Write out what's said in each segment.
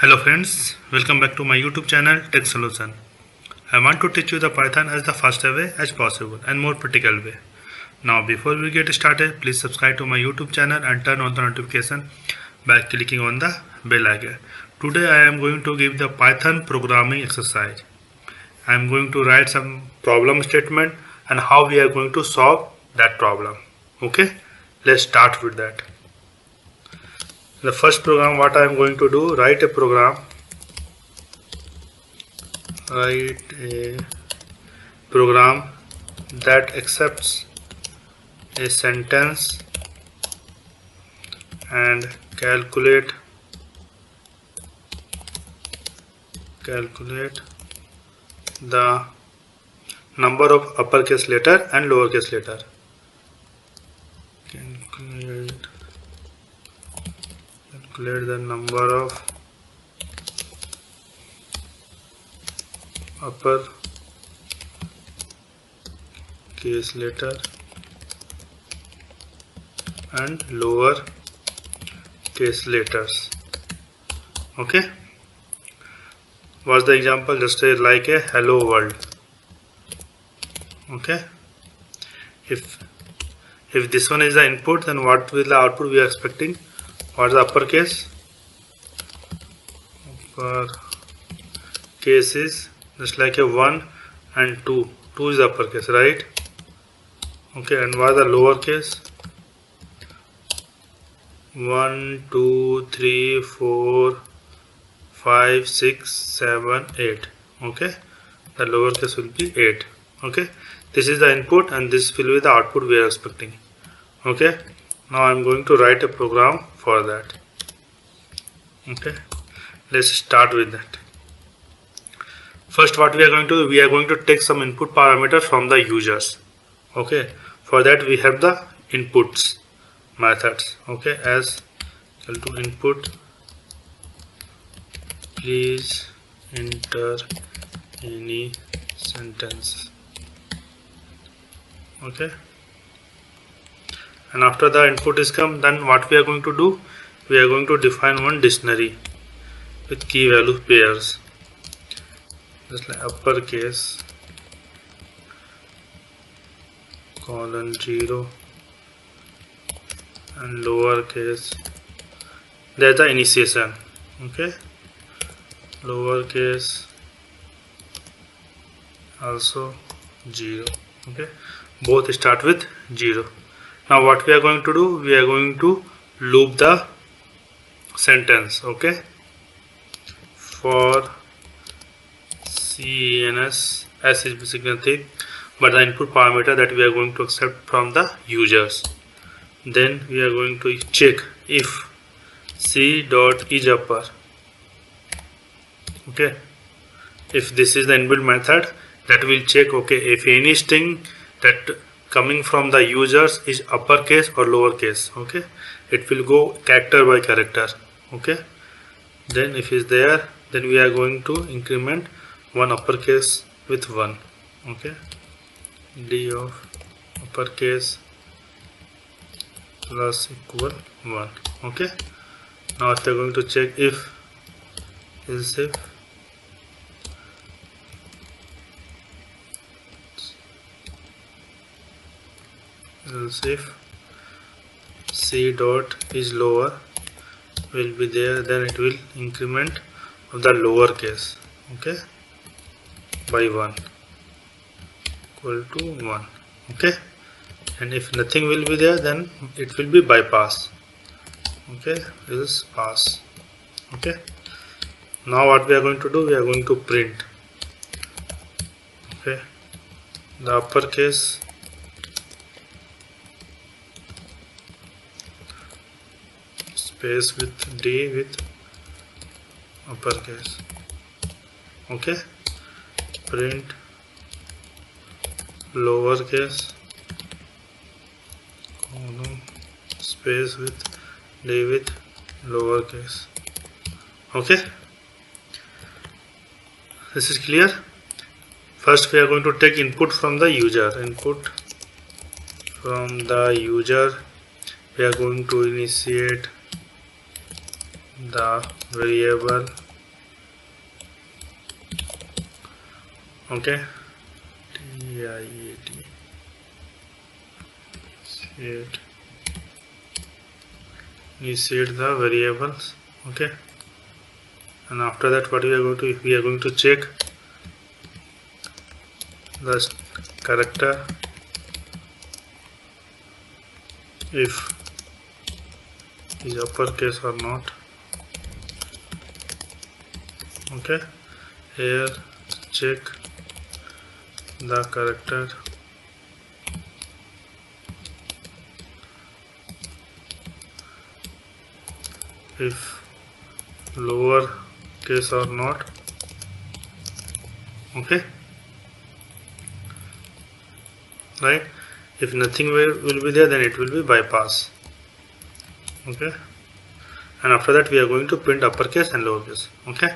Hello friends, welcome back to my YouTube channel Tech Solution. I want to teach you the Python as the faster way as possible and more practical way. Now before we get started, please subscribe to my YouTube channel and turn on the notification by clicking on the bell icon. Today I am going to give the Python programming exercise. I am going to write some problem statement and how we are going to solve that problem. Okay, let's start with that. The first program, what I am going to do, write a program that accepts a sentence and calculate the number of uppercase letter and lowercase letter. Calculate the number of upper case letter and lower case letters. Okay, what's the example? Just say like a hello world. Okay, if this one is the input, then what will the output we are expecting? What's the uppercase? Upper case is just like a 1 and 2. 2 is uppercase, right? Okay, and what are the lowercase? 1, 2, 3, 4, 5, 6, 7, 8. Okay, the lowercase will be 8. Okay, this is the input and this will be the output we are expecting. Okay, now I am going to write a program for that. Okay, let's start with that. First, what we are going to do, we are going to take some input parameters from the users. Okay, for that we have the inputs methods. Okay, as equal to input, please enter any sentence. Okay, and after the input is come, then what we are going to do, we are going to define one dictionary with key value pairs, just like uppercase colon 0 and lowercase. That's the initiation. Okay, lowercase also 0. Okay, both start with 0. Now what we are going to do, we are going to loop the sentence. Okay, for CNS, S is basically nothing but the input parameter that we are going to accept from the users. Then we are going to check if C dot is upper. Okay, if this is the inbuilt method, that will check, okay, if any string that coming from the users is uppercase or lowercase. Okay, it will go character by character. Okay, then if it's there, then we are going to increment one uppercase with 1. Okay, d of uppercase plus equal 1. Okay, now if we are going to check if C dot is lower will be there, then it will increment of the lower case. Okay, by 1 equal to 1. Okay, and if nothing will be there, then it will be bypass. Okay, this is pass. Okay, now what we are going to do, we are going to print, okay, the uppercase space with D with uppercase. Okay, print lowercase colon space with D with lowercase. Okay, this is clear. First we are going to take input from the user. We are going to initiate the variable Okay, TIAT set, we set the variables. Okay, and after that what we are going to check the character if is uppercase or not. Okay, here check the character if lower case or not. Okay, right? If nothing will be there, then it will be bypass. Okay, and after that we are going to print uppercase and lowercase. Okay,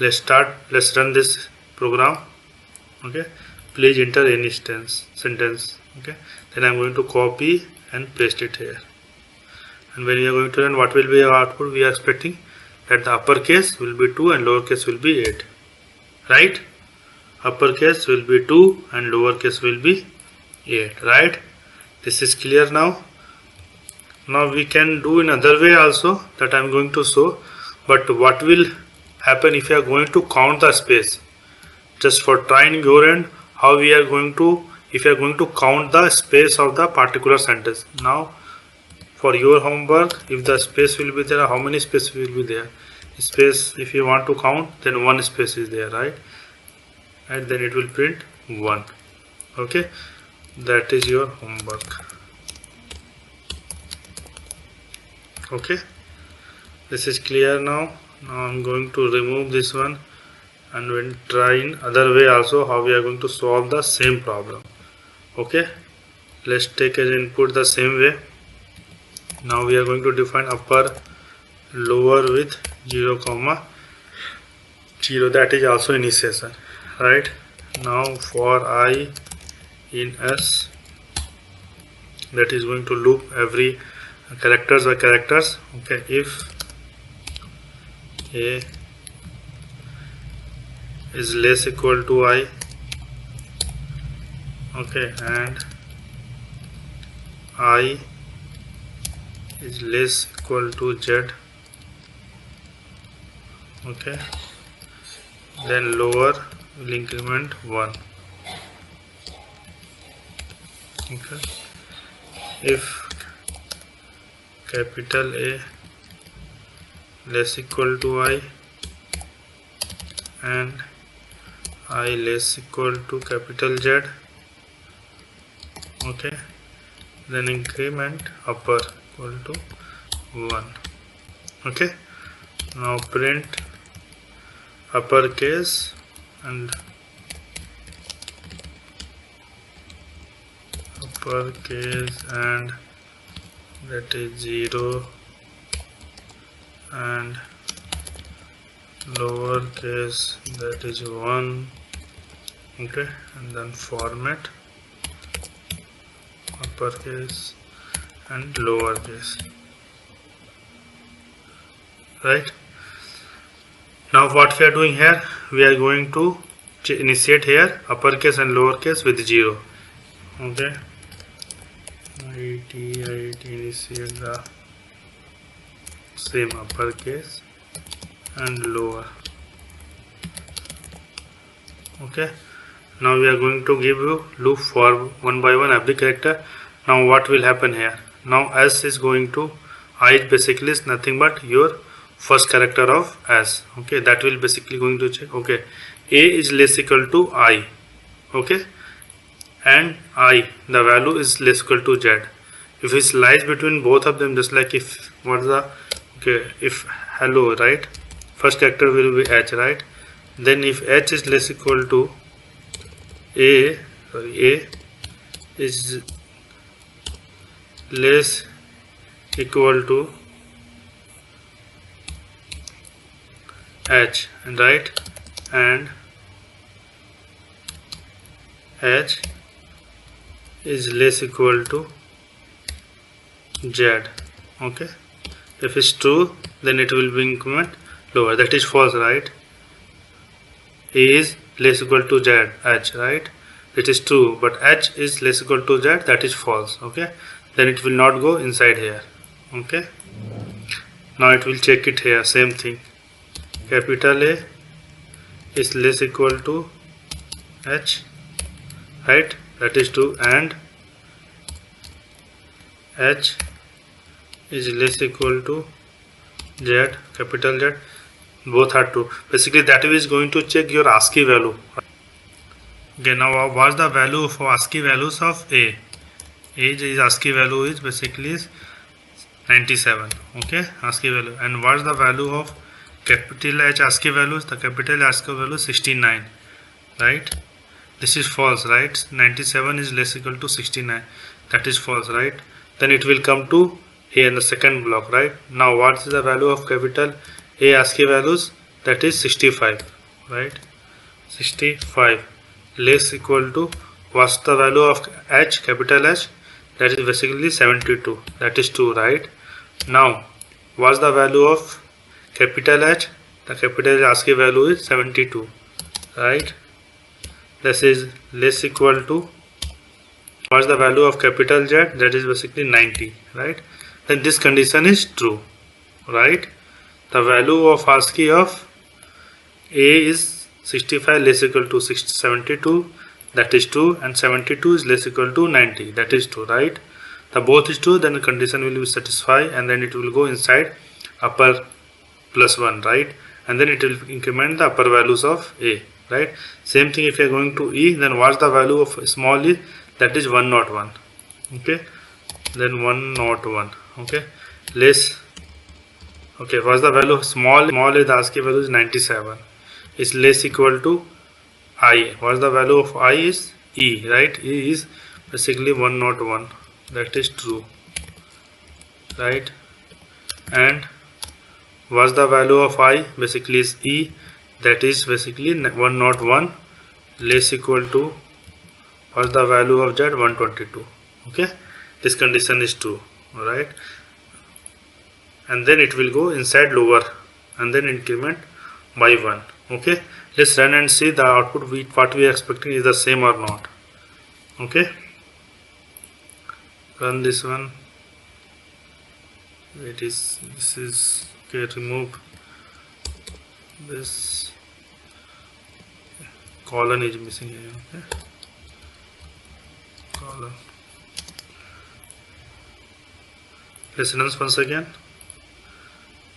let's run this program. Okay, please enter any sentence. Okay, then I'm going to copy and paste it here, and when we are going to run, what will be our output? We are expecting that the uppercase will be 2 and lowercase will be 8, right? Uppercase will be 2 and lowercase will be 8, right? This is clear now. Now we can do in other way also that I am going to show, but what will happen if you are going to count the space? Just for trying your end, how we are going to, if you are going to count the space of the particular sentence. Now for your homework, if the space will be there, how many space will be there? Space, if you want to count, then 1 space is there, right? And then it will print 1. Okay, that is your homework. Okay, this is clear now. Now I'm going to remove this one, and when try in other way also how we are going to solve the same problem. Okay, let's take as input the same way. Now we are going to define upper lower with 0, 0, that is also initiation, right? Now for I in S, that is going to loop every characters by characters. Okay, if A is less equal to I, okay, and I is less equal to Z, okay, then lower will increment 1. Okay, if capital A less equal to I and I less equal to capital Z, okay, then increment upper equal to 1. Okay, now print uppercase and that is 0 and lowercase, that is 1. Okay, and then format uppercase and lowercase, right? Now what we are doing here, we are going to initiate here uppercase and lowercase with 0. Okay, it initiate the same uppercase and lower. Okay, now we are going to give you loop for 1 by 1 every character. Now what will happen here? Now S is going to, I basically is nothing but your first character of S. Okay, that will basically going to check. Okay, A is less equal to I. Okay, and I, the value is less equal to Z. If it lies between both of them, just like if what the, okay, if hello, right, first character will be H, right? Then if H is less equal to A is less equal to H, right, and H is less equal to Z. Okay, if it's true, then it will be increment lower. That is false, right? A is less equal to Z, H, right? It is true, but H is less equal to Z, that is false. Okay, then it will not go inside here. Okay, now it will check it here, same thing. Capital A is less equal to H, right? That is true, and H is less equal to Z, capital Z. Both are true. Basically, that is going to check your ASCII value. Okay, now what's the value for ASCII values of A? Is ASCII value is basically 97. Okay, ASCII value. And what's the value of capital H ASCII values? The capital ASCII value is 69, right? This is false, right? 97 is less equal to 69. That is false, right? Then it will come to here in the second block, right? Now what is the value of capital A ASCII values? That is 65, right? 65 less equal to, what's the value of H, capital H? That is basically 72. That is true, right? Now what's the value of capital H? The capital ASCII value is 72, right? This is less equal to, what's the value of capital Z? That is basically 90, right? Then this condition is true, right? The value of ASCII of A is 65 less equal to 72, that is true, and 72 is less equal to 90, that is true, right? The both is true, then the condition will be satisfied, and then it will go inside upper +1, right? And then it will increment the upper values of A, right? Same thing if you are going to E, then what's the value of small e? That is 101. Okay, then 101. Okay, less. Okay, what's the value of small e? The ASCII value is 97. Is less equal to I. What's the value of I is E, right? E is basically 101. That is true, right? And what's the value of I? Basically is E. That is basically 101 less equal to, what's the value of Z? 122. Okay, this condition is true, right? And then it will go inside lower and then increment by 1. Okay, let's run and see the output what we are expecting is the same or not. Okay, run this one. This is okay. Remove this colon is missing here. Okay, colon. Let's run once again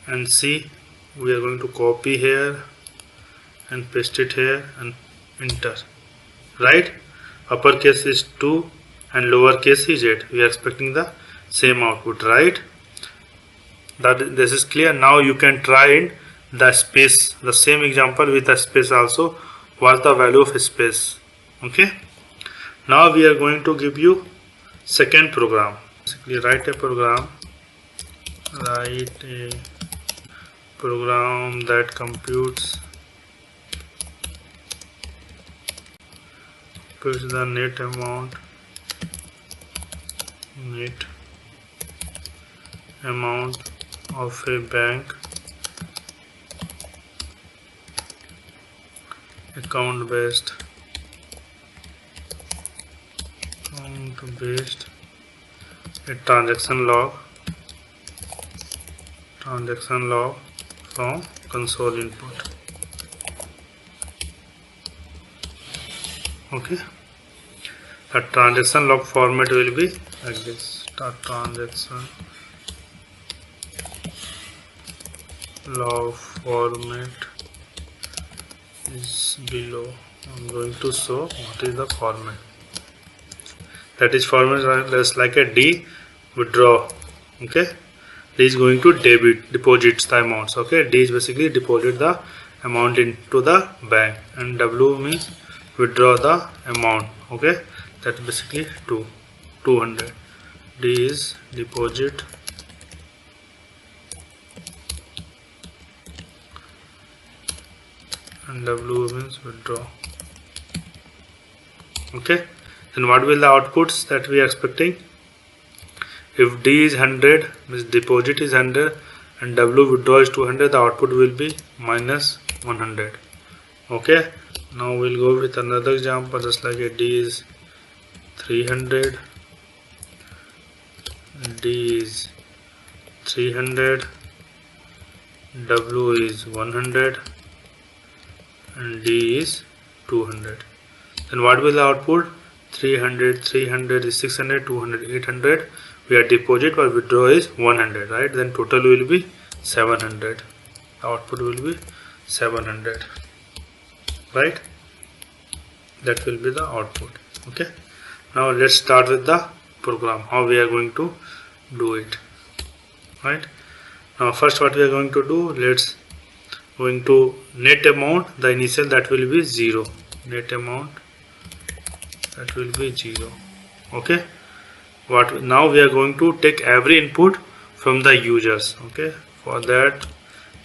and see. We are going to copy here and paste it here and enter, right? Uppercase is 2 and lowercase is 8. We are expecting the same output, right? That this is clear. Now you can try in the space, the same example with the space also. What's the value of space? Okay, now we are going to give you second program. Basically write a program that computes the net amount of a bank account based a transaction log from console input. Okay, the transaction log format will be like this. The transaction log format is below. I'm going to show what is the format. That is format just like a D withdraw. Okay, D is going to deposits the amounts. Okay, D is basically deposit the amount into the bank, and W means withdraw the amount. Okay, that's basically 200. D is deposit and W means withdraw. Okay, then what will the outputs that we are expecting? If D is 100, means deposit is 100 and W withdraw is 200, the output will be minus 100. Okay, Now we'll go with another example, just like a D is 300, D is 300, W is 100, and D is 200. Then what will the output? 300, 300 is 600, 200, 800. We are deposit or withdraw is 100, right? Then total will be 700. The output will be 700, right? That will be the output. Okay. Now let's start with the program. How we are going to do it, right? Now first what we are going to do, let's going to net amount, the initial that will be 0. Net amount that will be 0. Okay. What now we are going to take every input from the users. Okay. For that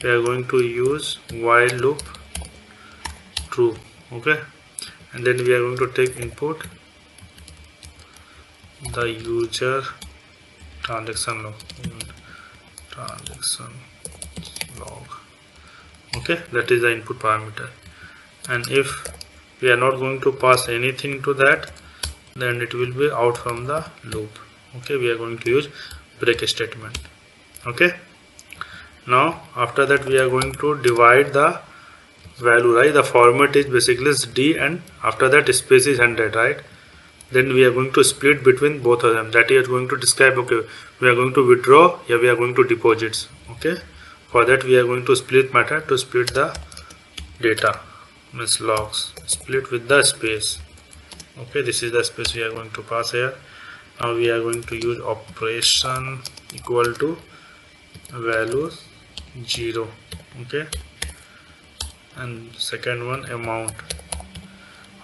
we are going to use while loop true. Okay. And then we are going to take input the user transaction log. Okay, that is the input parameter. And if we are not going to pass anything to that, then it will be out from the loop. Okay, we are going to use break statement. Okay, now after that we are going to divide the value, right? The format is basically D, and after that space is 100, right? Then we are going to split between both of them. That is going to describe, okay, we are going to withdraw, yeah, we are going to deposits. Okay, for that we are going to split method to split the data, means logs, split with the space. Okay, this is the space we are going to pass here. Now we are going to use operation equal to value 0. Okay, and second one amount.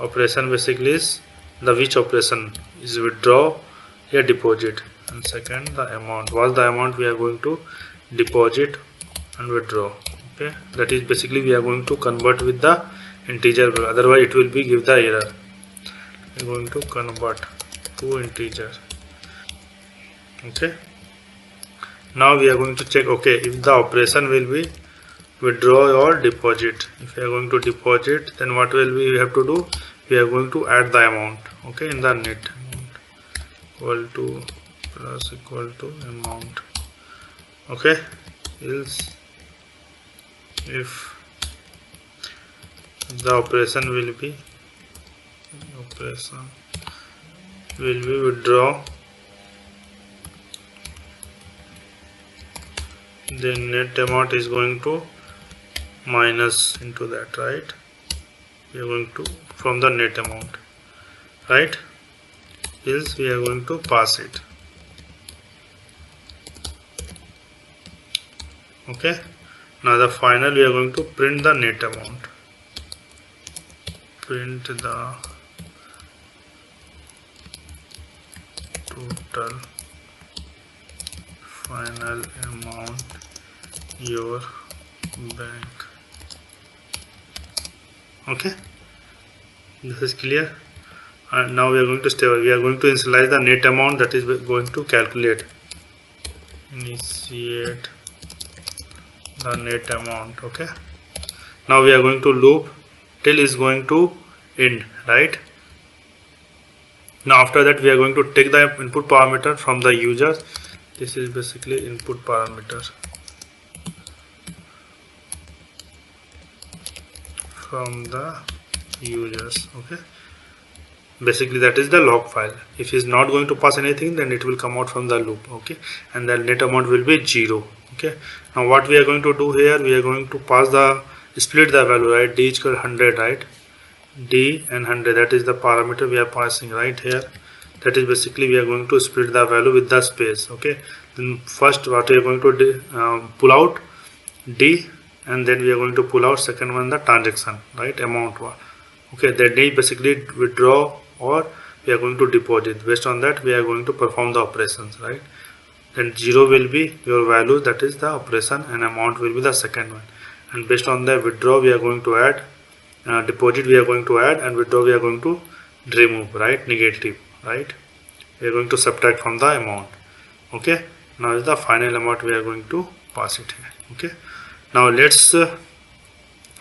Operation basically is the which operation is withdraw or deposit, and second the amount. What's the amount we are going to deposit and withdraw? Okay, that is basically we are going to convert with the integer value, otherwise it will be give the error. We are going to convert to integer. Okay, now we are going to check, okay, if the operation will be withdraw or deposit. If we are going to deposit, then what will we have to do? We are going to add the amount, okay, in the net amount equal to plus equal to amount. Okay, else if the operation will be withdraw, then net amount is going to minus into that, right? We are going to from the net amount, right? Else we are going to pass it. Okay, now the final we are going to print the net amount. Print the total final amount your bank. Okay, this is clear. And now we are going to initialize the net amount that is going to calculate. Initiate the net amount. Okay, now we are going to loop till is going to end, right? Now after that we are going to take the input parameter from the users. This is basically input parameter from the users. Okay, basically that is the log file. If he is not going to pass anything, then it will come out from the loop. Okay, and the net amount will be 0. Okay, now what we are going to do here, we are going to pass the split the value, right? D is equal 100, right? D and 100, that is the parameter we are passing right here. That is basically we are going to split the value with the space. Okay, then first what we are going to do, pull out D, and then we are going to pull out second one the transaction, right? Amount one. Okay, that is basically withdraw or we are going to deposit. Based on that we are going to perform the operations, right? Then 0 will be your value, that is the operation, and amount will be the second one. And based on the withdraw we are going to add, deposit we are going to add, and withdraw we are going to remove, right? Negative, right? We are going to subtract from the amount. Okay, now is the final amount we are going to pass it here. Okay, now let's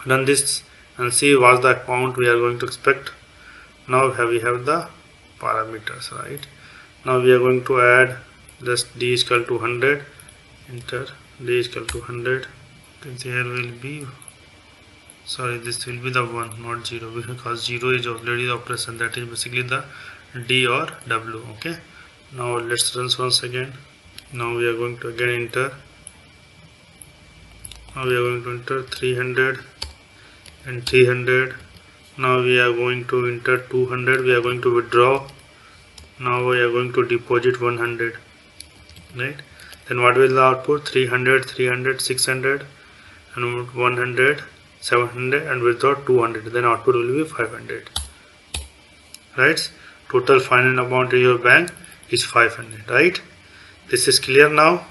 run this and see what's the amount we are going to expect. Now we have the parameters, right? Now we are going to add just d is equal to 100, enter d is equal to 100. There will be, sorry, this will be the 1, not 0, because 0 is already the operation, that is basically the d or w. Okay, now let's run once again. Now we are going to again enter. Now we are going to enter 300 and 300. Now we are going to enter 200. We are going to withdraw. Now we are going to deposit 100, right? Then what will the output? 300, 300, 600 and 100, 700, and withdraw 200. Then output will be 500, right? Total final amount in your bank is 500, right? This is clear now.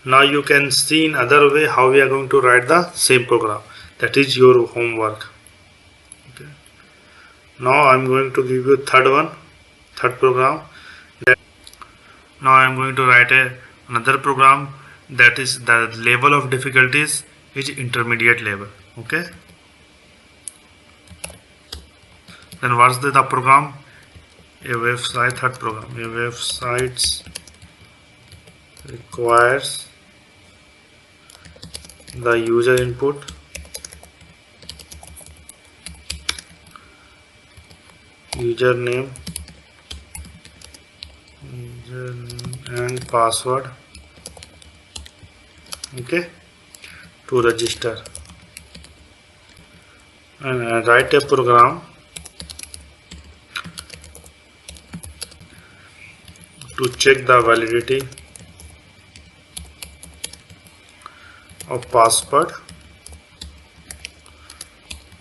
Now you can see in other way how we are going to write the same program. That is your homework. Okay. Now I am going to give you third program. Now I am going to write another program, that is the level of difficulties is intermediate level. Okay. Then what's the program? A website, third program. A website requires the user input, username and password, okay, to register, and write a program to check the validity of password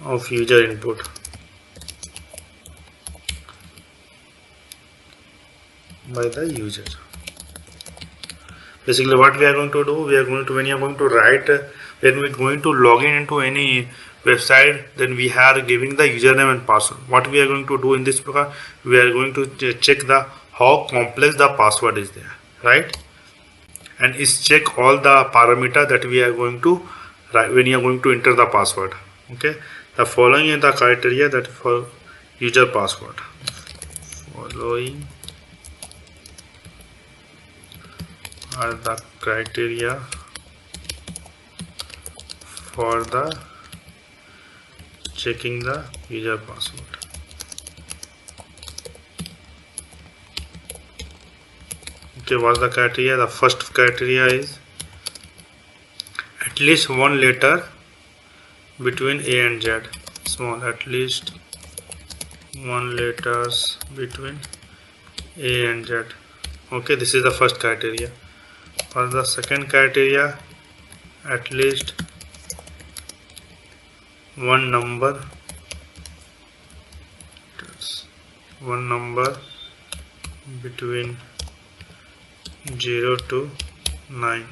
of user input. By the user. Basically what we are going to do, we are going to, when you are going to write, when we are going to log in into any website, then we are giving the username and password. What we are going to do in this program, we are going to check the how complex the password is there, right? And is check all the parameter that we are going to write when you are going to enter the password. Okay, the following is the criteria that for user password. Following are the criteria for the checking the user password. Okay, what's the criteria? The first criteria is at least one letter between A and Z. Small, at least one letters between A and Z. Okay, this is the first criteria. For the second criteria, at least one number between 0 to 9.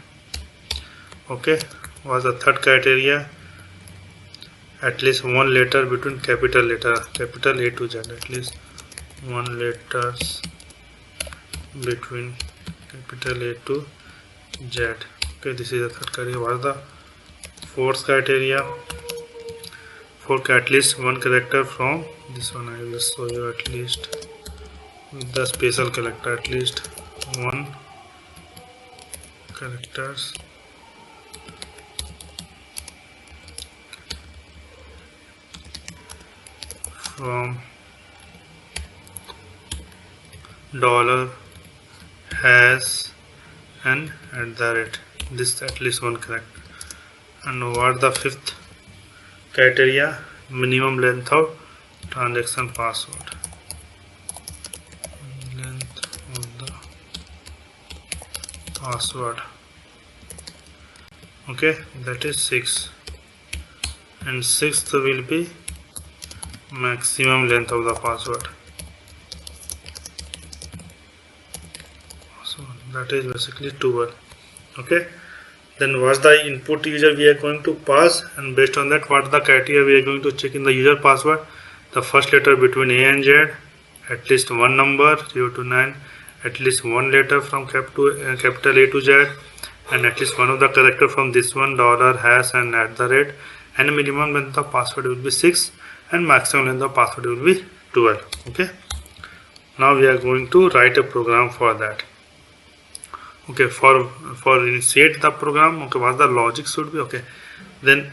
Okay, was the third criteria? At least one letter between capital letter, capital A to Z. At least one letters between capital A to Z. Okay, this is the third criteria. What is the fourth criteria? For at least one character from this one. I will show you at least with the special character. At least one characters from dollar has and at the rate. This at least one character. And what the fifth criteria? Minimum length of transaction password. Length of the password. Okay, that is 6. And sixth will be maximum length of the password. So that is basically 12. Okay, then what's the input user we are going to pass, and based on that what the criteria we are going to check in the user password? The first letter between A and Z, at least one number 0 to 9, at least one letter from capital A to Z, and at least one of the character from this one, dollar, hash and at the rate, and minimum length of password will be 6 and maximum length of password will be 12. Okay, now we are going to write a program for that. Okay, for initiate the program, okay, what the logic should be. Okay, then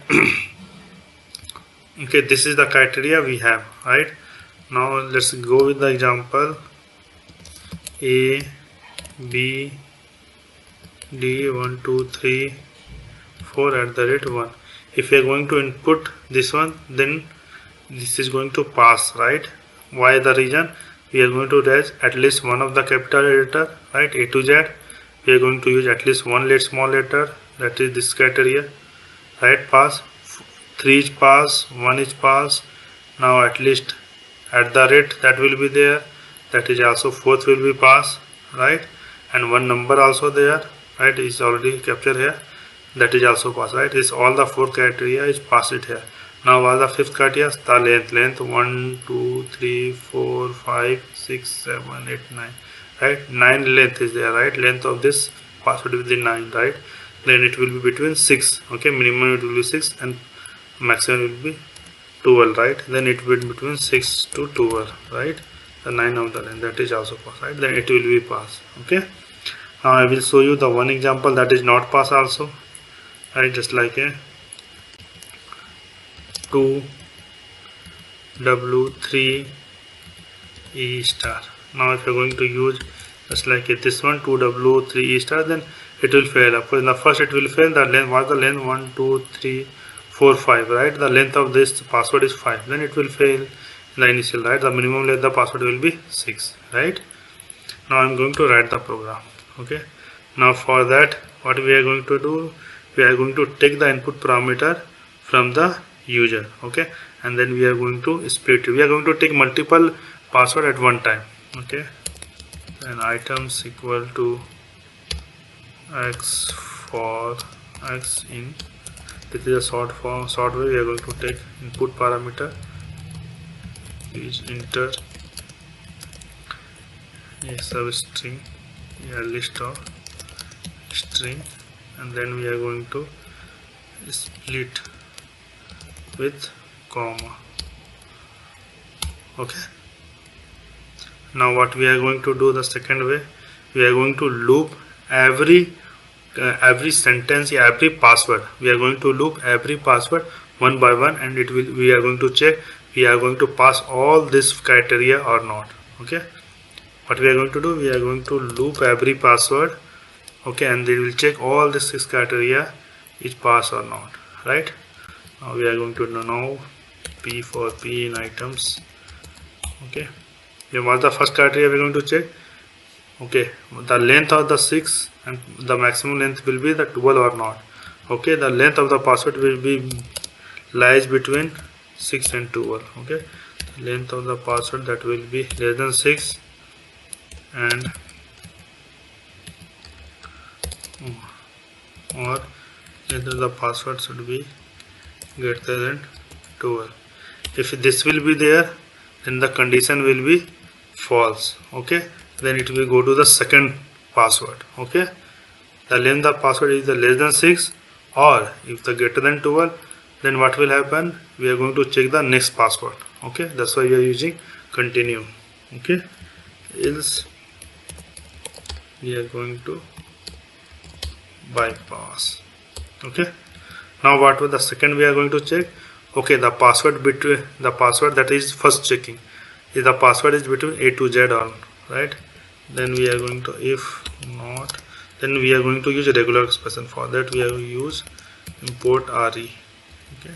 okay, this is the criteria we have, right? Now let's go with the example. A B D 1 2 3 4 @1. If we are going to input this one, then this is going to pass, right? Why the reason? We are going to raise at least one of the capital letter, right? A to Z. We are going to use at least one small letter, that is this criteria, right? Pass. 3 is pass, 1 is pass. Now at least @ that will be there, that is also 4th will be pass, right? And one number also there, right, is already captured here, that is also pass, right? This all the 4 criteria is passed it here. Now what the 5th criteria? The length 1 2 3 4 5 6 7 8 9, right? 9 length is there, right? Length of this password will be 9, right? Then it will be between 6. Okay, minimum it will be 6 and maximum will be 12, right? Then it will be between 6 to 12, right? The 9 of the length, that is also pass, right? Then it will be pass. Okay, now I will show you the one example that is not pass also, right? Just like a 2W3 E star. Now if you're going to use just like this one 2W3 E star, then it will fail. Of course, in the first it will fail. The length, what the length? 1 2 3 4 5, right? The length of this password is 5, then it will fail the initial, right? The minimum length the password will be 6, right? Now I'm going to write the program. Okay, now for that what we are going to do, we are going to take the input parameter from the user. Okay, and then we are going to split it. We are going to take multiple password at one time. Okay, and items equal to x for x in, this is a short way. We are going to take input parameter is enter a substring, a list of string, and then we are going to split with comma. Okay, now what we are going to do the second way, we are going to loop every sentence, every password. We are going to loop every password one by one, and it will, we are going to check we are going to pass all this criteria or not. Okay, what we are going to do, we are going to loop every password. Okay, and they will check all the 6 criteria is pass or not, right? Now we are going to know P for P in items. Okay, then what the first criteria we are going to check? Okay, the length of the 6 and the maximum length will be the 12 or not. Okay, the length of the password will be lies between 6 and 12. Okay, length of the password that will be less than 6 and or either the password should be greater than 12. If this will be there, then the condition will be false. Okay, then it will go to the second password. Okay, the length of password is the less than 6, or if the greater than 12, then what will happen, we are going to check the next password. Okay, that's why we are using continue. Okay, else we are going to bypass. Okay, now what was the second we are going to check? Okay, the password between the password that is first checking, if the password is between A to Z or right, then we are going to, if not, then we are going to use a regular expression. For that we have to use import re. Okay,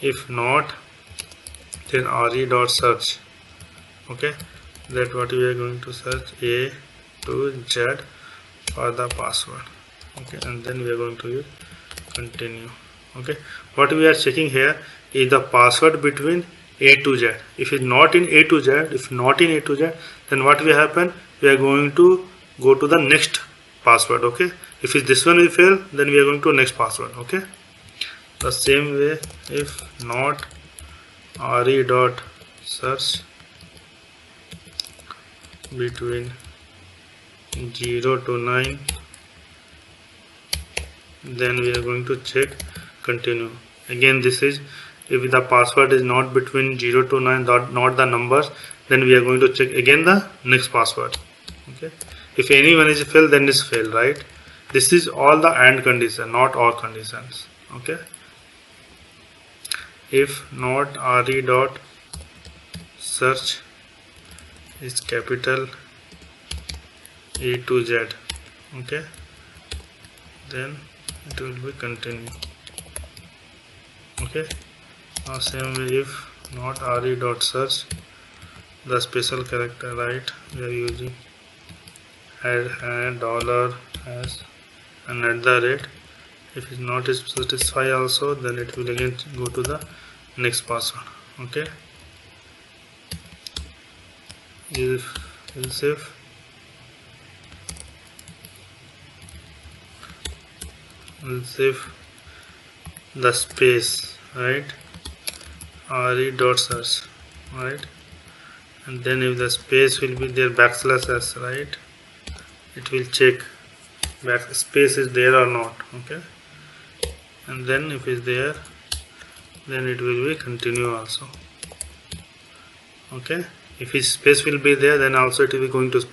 if not, then re dot search. Okay, that what we are going to search A to Z for the password. Okay, and then we are going to use continue. Okay, what we are checking here is the password between A to Z. If it's not in A to Z, if not in A to Z, then what will happen, we are going to go to the next password. Okay, if it's this one will fail, then we are going to next password. Okay, the same way, if not re dot search between 0 to 9, then we are going to check continue. Again, this is if the password is not between 0 to 9, not the numbers, then we are going to check again the next password. Okay, if anyone is fail, then it's fail, right? This is all the AND condition, not all conditions. Okay, if not re dot search is capital A to Z, okay, then it will be continue. Okay, now same way, if not re dot search the special character, right, we are using add dollar as and at the rate. If it's not satisfy also, then it will again go to the next password. Okay, if the space, right, re dot search, right, and then if the space will be there backslash s, right, it will check space is there or not. Okay, and then if it's there, then it will be continue also. Okay, if his space will be there, then also it will be going to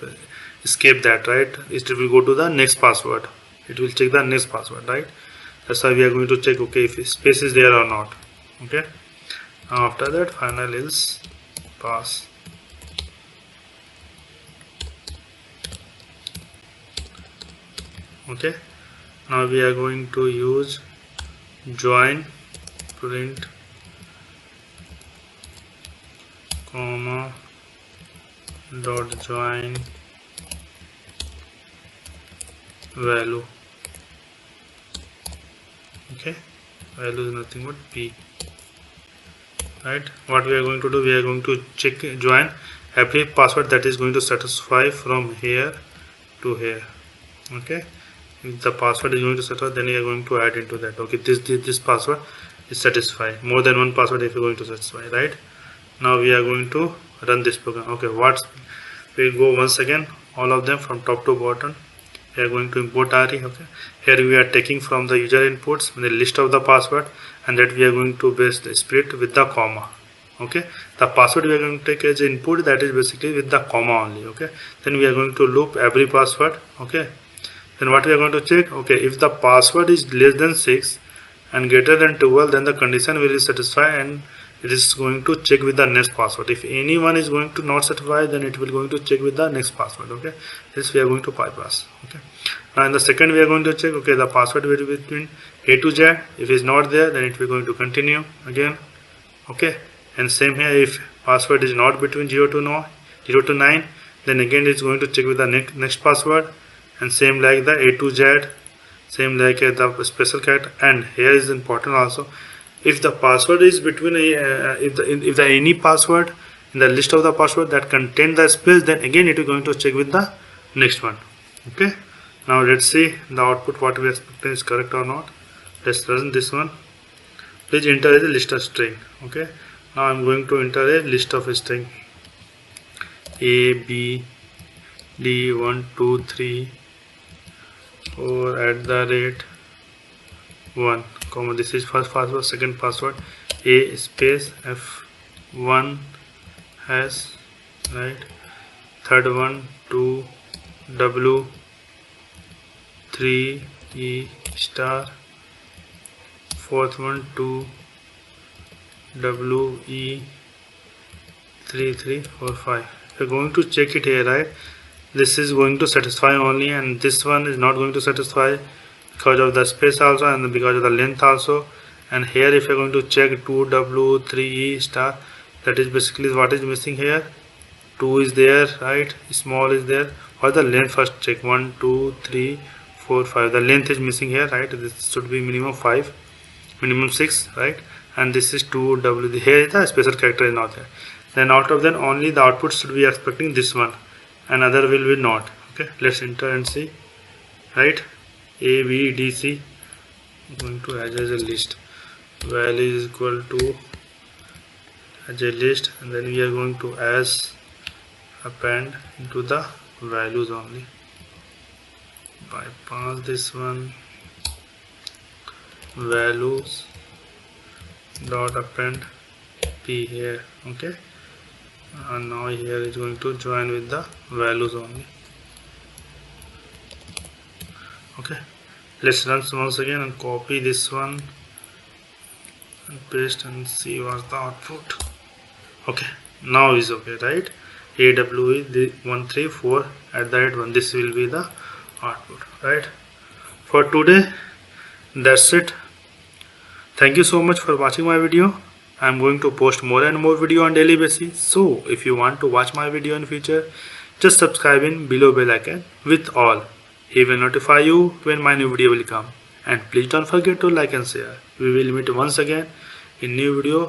escape that, right? It will go to the next password. It will check the next password, right? That's why we are going to check, okay, if space is there or not. Okay, now after that, final else pass. Okay, now we are going to use join print comma dot join value. Okay, value is nothing but p, right? What we are going to do, we are going to check join every password that is going to satisfy from here to here. Okay, if the password is going to satisfy, then we are going to add into that. Okay, this password is satisfied. More than one password if you are going to satisfy, right? Now we are going to run this program. Okay, we'll go once again all of them from top to bottom. We are going to import RE. Okay, here we are taking from the user inputs the list of the password, and that we are going to base the split with the comma. Okay, the password we are going to take as input, that is basically with the comma only. Okay, then we are going to loop every password. Okay, then what we are going to check, okay, if the password is less than 6 and greater than 12, then the condition will be satisfied and it is going to check with the next password. If anyone is going to not satisfy, then it will going to check with the next password. Okay, this we are going to bypass. Okay, now in the second we are going to check, okay, the password will be between A to Z. If it is not there, then it will going to continue again. Okay, and same here, if password is not between 0 to 9, then again it's going to check with the next password, and same like the A to Z, same like the special character. And here is important also, if the password is between if the any password in the list of the password that contain the space, then again it is going to check with the next one. Okay, now let's see the output, what we expect is correct or not. Let's run this one. Please enter as a list of string. Okay, now I'm going to enter a list of a string A, B, D, 1, 2, 3, 4 at the rate 1, comma, this is first password, second password A space F1 hash, right, third one 2 W 3 E star, fourth one 2 W E 3 3 4 5. We're going to check it here, right? This is going to satisfy only, and this one is not going to satisfy because of the space also and because of the length also. And here if you're going to check 2W 3E star, that is basically what is missing here. 2 is there, right, small is there. For the length, first check 1 2 3 4 5. The length is missing here, right? This should be minimum 5, minimum 6, right? And this is 2W. Here the special character is not there. Then out of them only the output should be expecting this one, another will be not. Okay, let's enter and see, right? A, B, D, C. I'm going to add as a list, value is equal to as a list, and then we are going to as append into the values only. Bypass this one, values, dot append p here. Okay, and now here is going to join with the values only. Okay, let's run once again and copy this one and paste and see what's the output. Okay, now is okay, right? AWE 134 at the rate 1, this will be the output, right? For today, that's it. Thank you so much for watching my video. I'm going to post more and more video on daily basis. So if you want to watch my video in future, just subscribe in below bell icon with all. He will notify you when my new video will come. And please don't forget to like and share. We will meet once again in new video